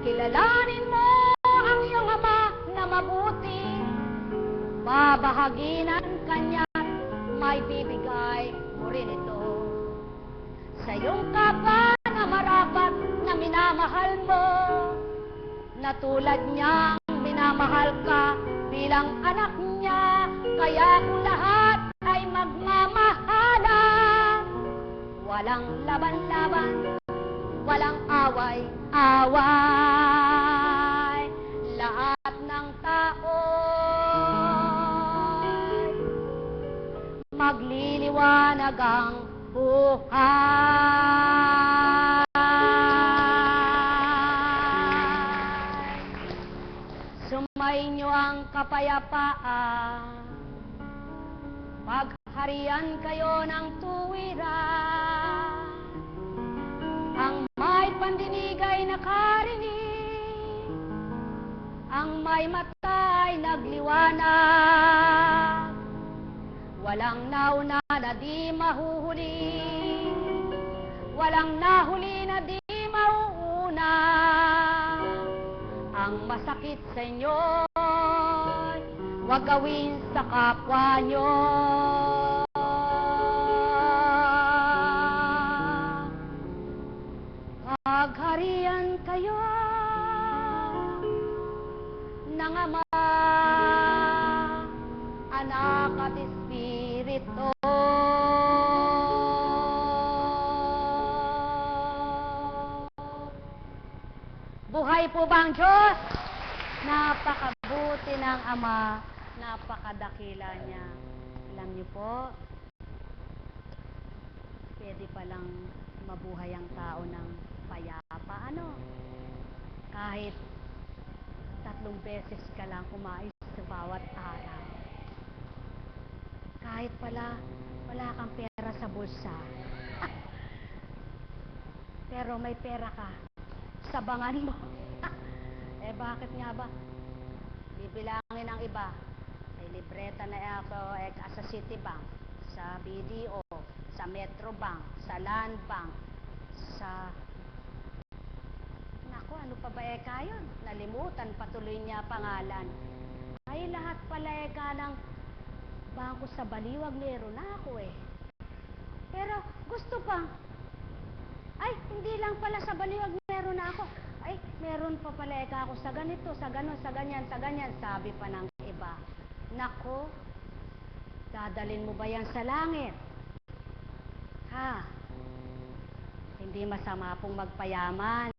kilalanin mo ang iyong ama na mabuti, babahaginan kanya, may bibigay mo rin ito sa iyong kapwa na marapat na minamahal mo, na tulad niyang minamahal ka bilang anak niya. Kaya kung lahat ay magmamahalan, walang laban-laban, walang away-away, lahat ng tao magliliwanag ang buhay. Sumainyo ang kapayapaan, pagharian kayo ng tuwiran, ang may pandinig ay nakarinig, ang may mata'y nagliwanag, walang nauna na di mahuhuli, walang nahuli na di mauuna. Ang masakit sa inyo, huwag gawin sa kapwa nyo. Pagharian kayo ng Ama, Anak at Espiritu. Buhay po ba ang Diyos? Napakabuti ng Ama, napakadakila niya. Alam niyo po, pwede palang mabuhay ang tao ng payapa. Ano? Kahit 3 beses ka lang kumain sa bawat araw. Kahit pala wala kang pera sa bulsa. Pero may pera ka sa bangan mo. Eh bakit nga ba? Bibilangin ng iba. May libreta na ako sa Citibank, sa BDO, sa Metrobank, sa Land Bank, sa... Naku, ano pa ba yun? Nalimutan patuloy niya pangalan. Ay, lahat pala ng bangko sa Baliwag meron na ako eh. Pero gusto pa. Ay, hindi lang pala sa Baliwag meron na ako. Ay, meron pa pala ako sa ganito, sa ganon, sa ganyan, sa ganyan. Sabi pa ng iba. Naku, dadalin mo ba yan sa langit? Ha? Hindi masama pong magpayaman.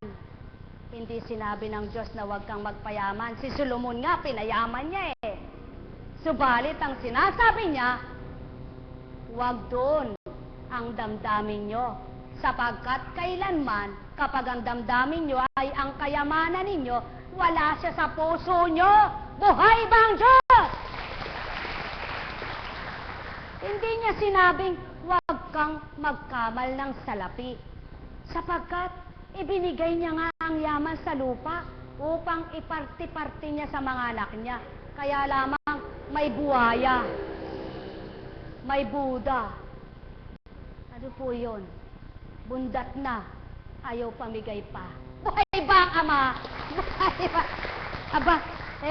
Hindi sinabi ng Diyos na huwag kang magpayaman. Si Solomon nga, pinayaman niya eh. Subalit ang sinasabi niya, huwag doon ang damdamin nyo. Sapagkat kailanman, kapag ang damdamin nyo ay ang kayamanan ninyo, wala siya sa puso nyo. Buhay ba ang Diyos? Hindi niya sinabing, huwag kang magkamal ng salapi. Sapagkat, ibinigay niya nga ang yaman sa lupa upang iparte-parte niya sa mga anak niya. Kaya lamang may buhaya, may Buda. Ano po yun? Bundat na, ayaw pamigay pa. Buhay ba ang Ama? Buhay ba? Aba,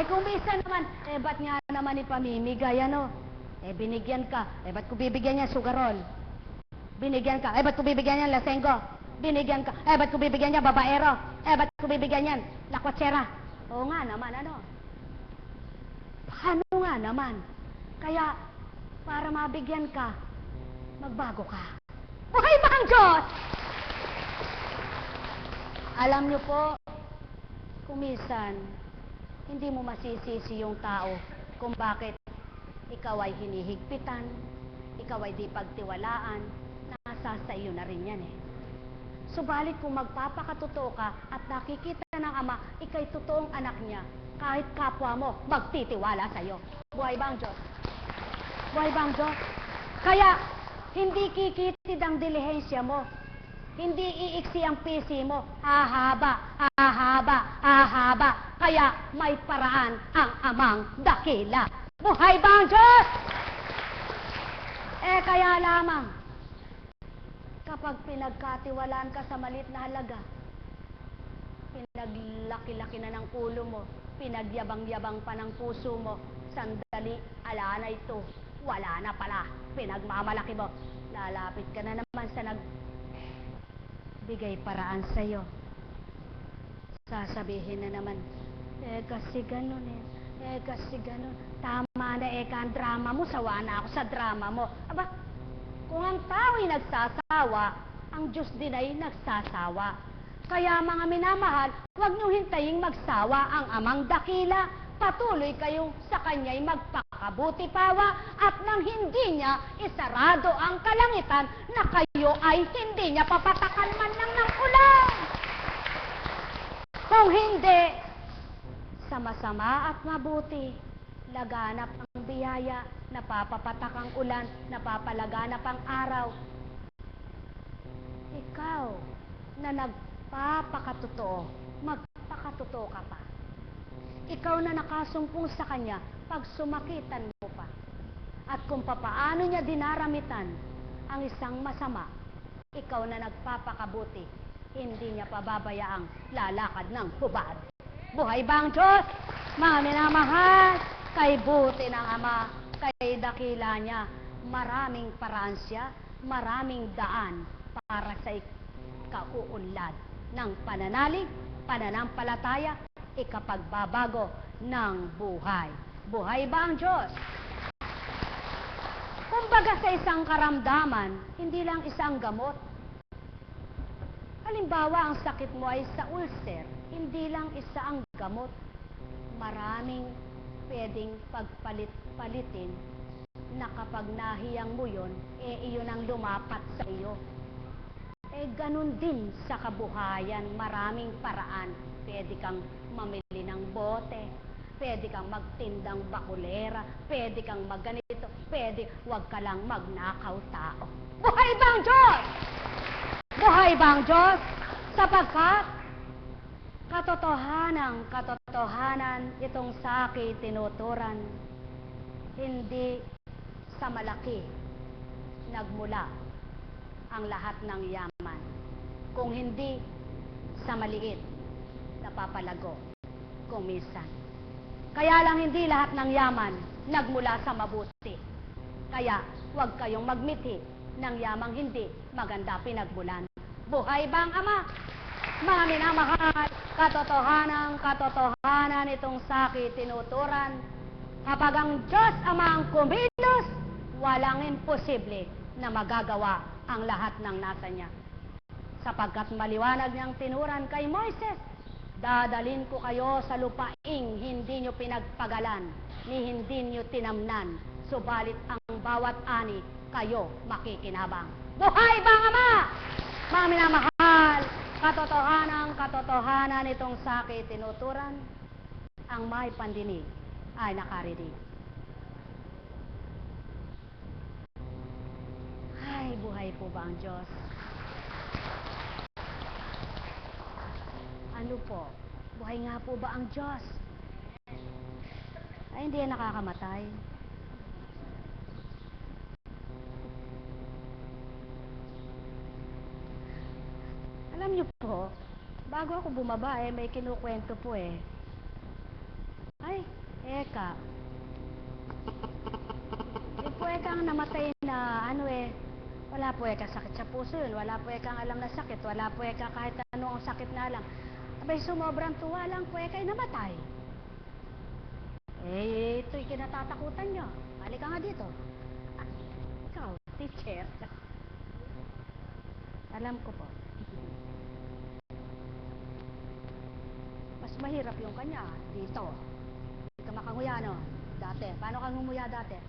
kung minsan naman, ba't nga naman ipamimigay, ano? Binigyan ka, ba't ko bibigyan niya sugarol? Binigyan ka, ba't ko bigyan niyan lasenggo? Binigyan ka, ba't ko bibigyan niya babaero? Ba't ko bibigyan niyan lakotsera? Oo nga naman, ano? Ano nga naman? Kaya, para mabigyan ka, magbago ka. Buhay ba ang Diyos? Alam niyo po, kumisan, hindi mo masisisi yung tao kung bakit ikaw ay hinihigpitan, ikaw ay di pagtiwalaan, nasa sa iyo na rin yan eh. Subalit kung magpapakatotoo ka at nakikita ng Ama, ikay totoong anak niya, kahit kapwa mo, magtitiwala sa iyo. Buhay ba ang Diyos? Buhay ba ang Diyos? Kaya, hindi kikitid ang dilihensya mo. Hindi iiksi ang pisi mo. Hahaba, hahaba, hahaba. Kaya may paraan ang Amang dakila. Buhay ba ang Diyos? Kaya lamang, kapag pinagkatiwalaan ka sa maliit na halaga, pinaglaki-laki na ng ulo mo, pinagyabang-yabang pa ng puso mo, sandali, ala na ito, wala na pala, pinagmamalaki mo, lalapit ka na naman sa nagbigay paraan sa'yo. Sasabihin na naman, kasi ganun kasi ganun. Tama na ang drama mo, sawa na ako sa drama mo. Aba, kung ang tao'y nagsasawa, ang Diyos din ay nagsasawa. Kaya mga minamahal, huwag niyo hintaying magsawa ang Amang dakila. Patuloy kayong sa Kanya'y magpakabuti pawa at nang hindi niya isarado ang kalangitan na kayo ay hindi niya papatakan man lang ng ulan. Kung hindi, sa masama at mabuti, laganap ang biyaya, napapapatak ang ulan, napapalaganap ang araw. Ikaw na nagpapakatotoo, magpakatotoo ka pa. ikaw na nakasumpong sa Kanya pag sumakitan mo pa. At kung papaano niya dinaramitan ang isang masama, ikaw na nagpapakabuti, hindi niya pababayaang lalakad ng hubad. Buhay ba ang Diyos? Mga minamahal, kay buti ng Ama, kay dakila niya, maraming paraan siya, maraming daan para sa ikauunlad ng pananalig, pananampalataya, ikapagbabago ng buhay. Buhay ba ang Diyos? Kumbaga sa isang karamdaman, hindi lang isang gamot. Halimbawa, ang sakit mo ay sa ulcer, hindi lang isa ang gamot. Maraming pwedeng pagpalit-palitin na kapag nahiyang mo yun, iyon ang lumapat sa iyo. Ganun din sa kabuhayan, maraming paraan. Pwede kang mamili ng bote, pwede kang magtindang bakulera, pwede kang magganito, pwede, huwag ka lang magnakaw tao. Buhay ba ang Diyos? Buhay ba ang Diyos? Sapagkat katotohanan itong sa akin tinuturan, hindi sa malaki nagmula ang lahat ng yaman, kung hindi sa maliit napapalago kung minsan. Kaya lang hindi lahat ng yaman nagmula sa mabuti. Kaya huwag kayong magmiti ng yamang hindi maganda pinagmulan. Buhay ba ang Ama? Mga minamahal, katotohanan itong sakit tinuturan. Kapag ang Diyos Ama ang kumilos, walang imposible na magagawa ang lahat ng nasa niya. Sapagkat maliwanag niyang tinuran kay Moises, dadalin ko kayo sa lupaing hindi nyo pinagpagalan, ni hindi nyo tinamnan, subalit ang bawat ani kayo makikinabang. Buhay ba ang Ama? Mga minamahal, katotohanan itong sakit tinuturan, ang may pandinig ay nakarinig. Ay, buhay po ba ang Diyos? Ano po? Buhay nga po ba ang Diyos? Ay, hindi yan nakakamatay. Alam niyo po, bago ako bumaba may kinukwento po Ay, eka. Yung po ang namatay na wala po sakit sa puso yun, wala po ang alam na sakit, wala po kahit ano ang sakit na alam. Abay, sumobrang tuwa lang po namatay. Ito'y kinatatakutan nyo. Halika nga dito. Ikaw, teacher. Alam ko po. Mas mahirap yung kanya dito. Hindi ka makanguya, no? Dati. Paano kang ngumuya dati?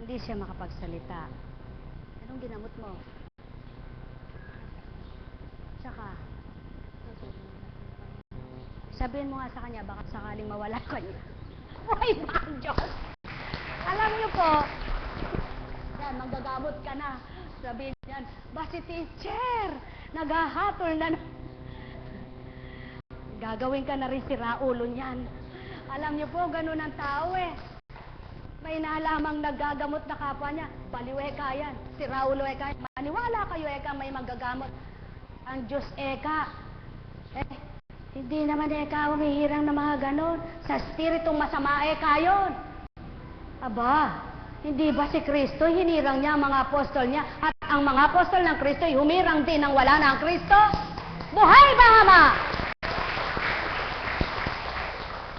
Hindi siya makapagsalita. Anong ginamot mo? Tsaka, sabihin mo nga sa kanya, baka sakaling mawala ka niya. Buhay ba ang Diyos? Alam niyo po, yan, manggagamot ka na. Sabihin niyan, ba si teacher, naghahatol na. Gagawin ka na rin si Raulo niyan. Alam niyo po, ganun ang tao May nalamang nagagamot na kapwa niya, baliw yan. Si Raulo yan. Maniwala kayo may magagamot. Ang Diyos hindi naman humihirang na mga ganon. Sa spiritong masama yun. Aba, hindi ba si Kristo hinirang niya ang mga apostol niya at ang mga apostol ng Kristo humirang din ng wala na ang Kristo? Buhay ba, Ama?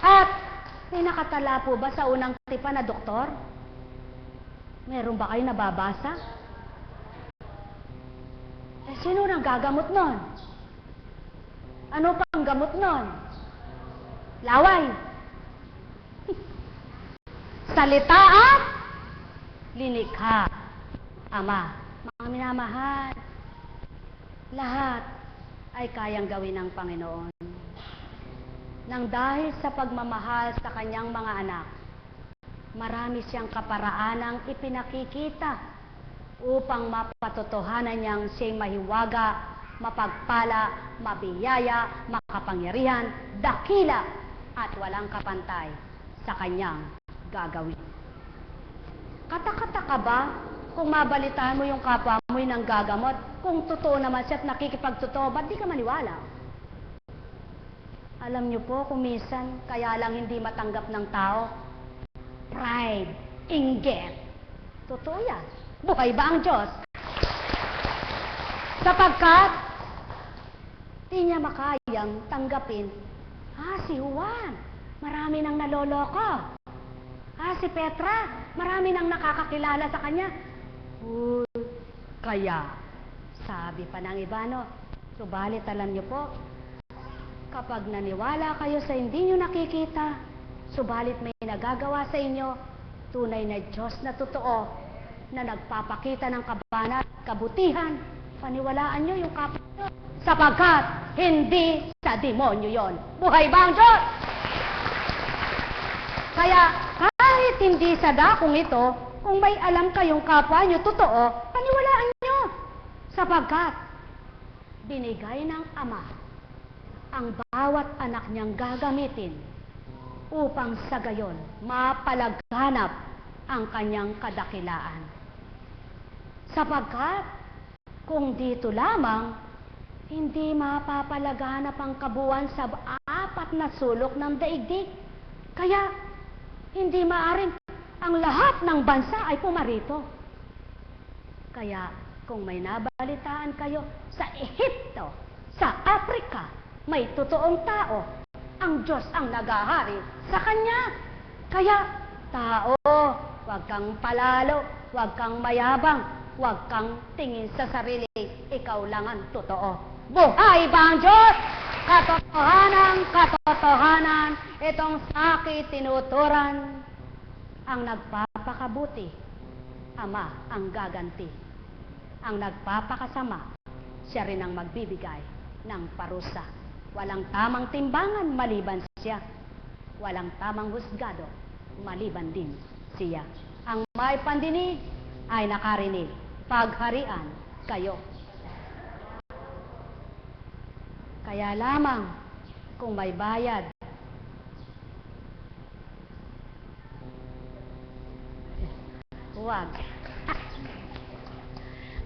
At pinakatala po ba sa unang tipan na doktor? Meron ba kayo nababasa? Sino nang gagamot nun? Ano pang gamot nun? Laway. Salita at linikha. Ama, mga minamahal, lahat ay kayang gawin ng Panginoon. Nang dahil sa pagmamahal sa kanyang mga anak, marami siyang kaparaanang ipinakikita upang mapatotohanan niyang siya'y mahiwaga mapagpala, mabiyaya, makapangyarihan, dakila, at walang kapantay sa kanyang gagawin. Katakata ka ba kung mabalitaan mo yung kapwa mo'y nanggagamot? Kung totoo naman siya at nakikipagtotoo, ba't di ka maniwala? Alam niyo po kung minsan, kaya lang hindi matanggap ng tao, pride, inggit. Totoo yan. Buhay ba ang Diyos? Sapagkat, di niya makayang tanggapin, si Juan, marami nang naloloko. Si Petra, marami nang nakakakilala sa kanya. Kaya, sabi pa ng iba, no, subalit alam niyo po, kapag naniwala kayo sa hindi niyo nakikita, subalit may nagagawa sa inyo, tunay na Diyos na totoo, na nagpapakita ng kabanalan at kabutihan, paniwalaan niyo yung kapwa niyo, sapagkat hindi sa demonyo yon. Buhay ba ang Diyos? Kaya, kahit hindi sa dakong ito, kung may alam kayong kapwa niyo totoo, paniwalaan niyo, sapagkat binigay ng Ama ang bawat anak niyang gagamitin upang sa gayon mapalaganap ang kanyang kadakilaan. Sapagkat kung dito lamang, hindi mapapalaganap ang kabuuan sa apat na sulok ng daigdig. Kaya, hindi maaring ang lahat ng bansa ay pumarito. Kaya, kung may nabalitaan kayo sa Ehipto, sa Afrika, may totoong tao, ang Diyos ang naghahari sa kanya. Kaya, tao, huwag kang palalo, huwag kang mayabang, huwag kang tingin sa sarili, ikaw lang ang totoo. Buhay ba ang Diyos? Katotohanan, itong saki tinuturan, ang nagpapakabuti, Ama ang gaganti. Ang nagpapakasama, siya rin ang magbibigay ng parusa. Walang tamang timbangan maliban siya. Walang tamang husgado maliban din siya. Ang may pandinig ay nakarinig. Pagharian kayo. Kaya lamang kung may bayad, huwag.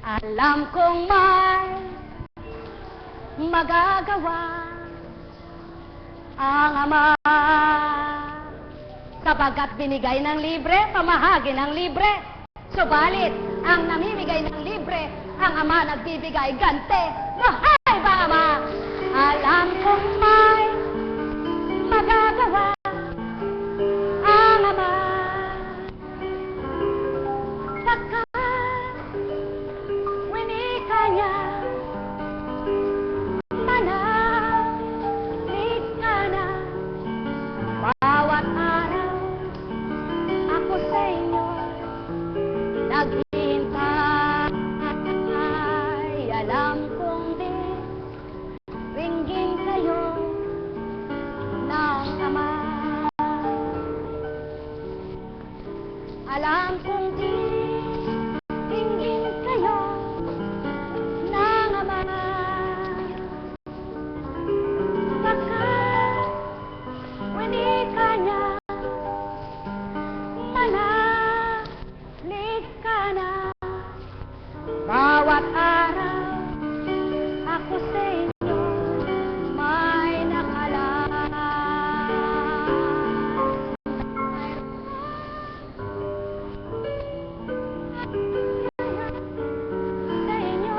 Alam kong may magagawa ang Ama, sapagkat binigay ng libre, pamahagi ng libre. Subalit, ang namimigay ng libre, ang Ama nagbibigay gante. Buhay ba, Ama? Alam kong may magagawa ang Ama, sapagkat winika niya, manalig ka na. Bawat araw ako sa inyo naghihintay. Alam kong di ringgin kayo ng Ama. Alam kong di ringgin kayo ng Ama. Sapagkat winika niya, manalig ka na. Bawat araw ako sa inyo may nakalaan. Sa inyo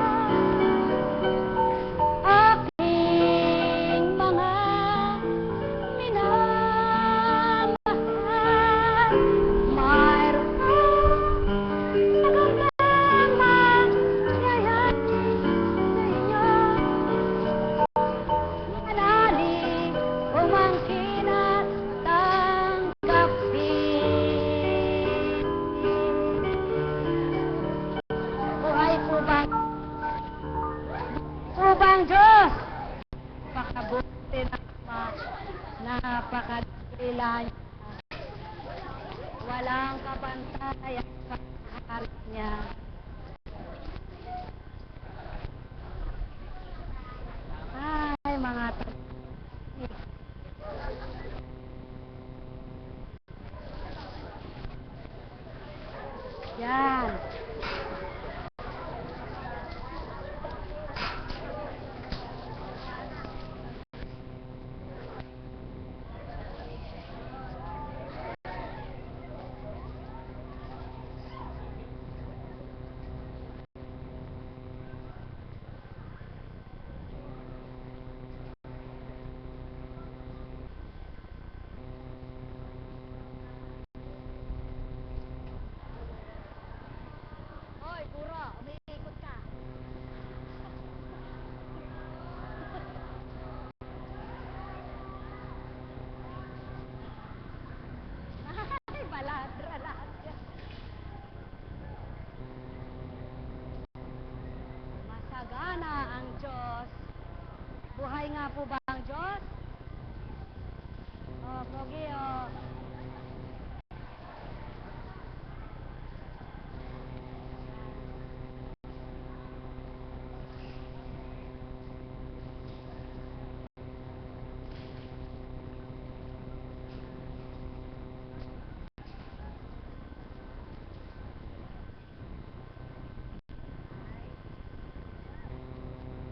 aking mga minamahal, mayroon magandang mangyayari sa inyo. Manalig, umangkin at tanggapin. Buhay po bang Diyos? Napakabuti na Ama, napakadakila niya. Walang kapantay ang kaharian niya. Yan. Hoy, Kuro, umiikot ka. Ay, baladra lahat yan. Masagana ang Diyos. Buhay nga po ba ang Diyos? Oh, Pogi, oh.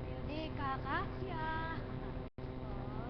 Hindi kakasya. Oh.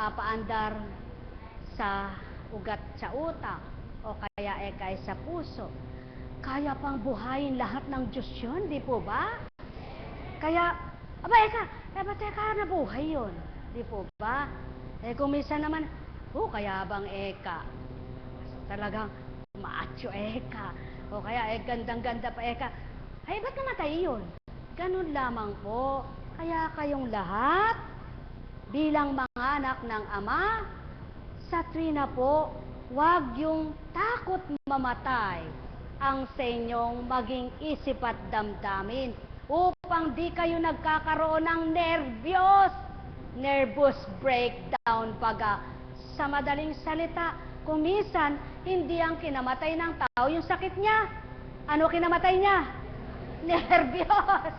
papaandar sa ugat sa utak o kaya ekay sa puso. Kaya pang buhayin lahat ng Diyos yun, di po ba? Kaya, ba't eka nabuhay yun? Di po ba? Kung minsan naman, kaya bang eka? Talagang macho eka. O kaya, gandang-ganda pa eka. Ba't namatay yun? Ganun lamang po. Kaya kayong lahat, bilang mga anak ng Ama, sa tuwina po, huwag yung takot mamatay ang sa inyong maging isip at damdamin upang di kayo nagkakaroon ng nervous breakdown baga. Sa madaling salita, kung minsan, hindi ang kinamatay ng tao yung sakit niya. Ano kinamatay niya? Nervyos.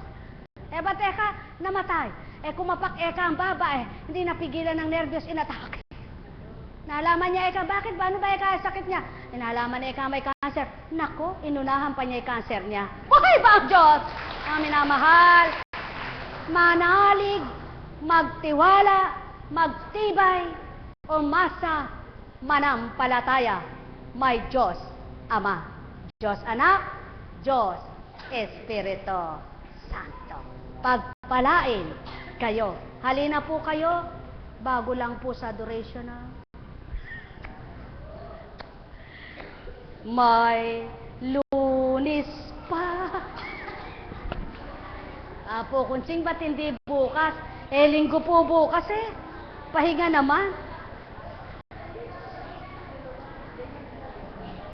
Ba't eka namatay? Kumapak eka ang baba hindi napigilan ng nervyos, inatake. Nalaman niya eka, bakit ba? Ano ba eka ang sakit niya? Nalaman niya eka may cancer. Nako, inunahan pa niya yung cancer niya. Buhay ba ang Diyos? Mga minamahal, manalig, magtiwala, magtibay, umasa, manampalataya. May Diyos Ama, Diyos Anak, Diyos Espiritu Santo. Pagpalain kayo. Halina po kayo, bago lang po sa adoration na. May Lunes pa. Apo, kunsing ba't hindi bukas? Linggo po bukas Pahinga naman.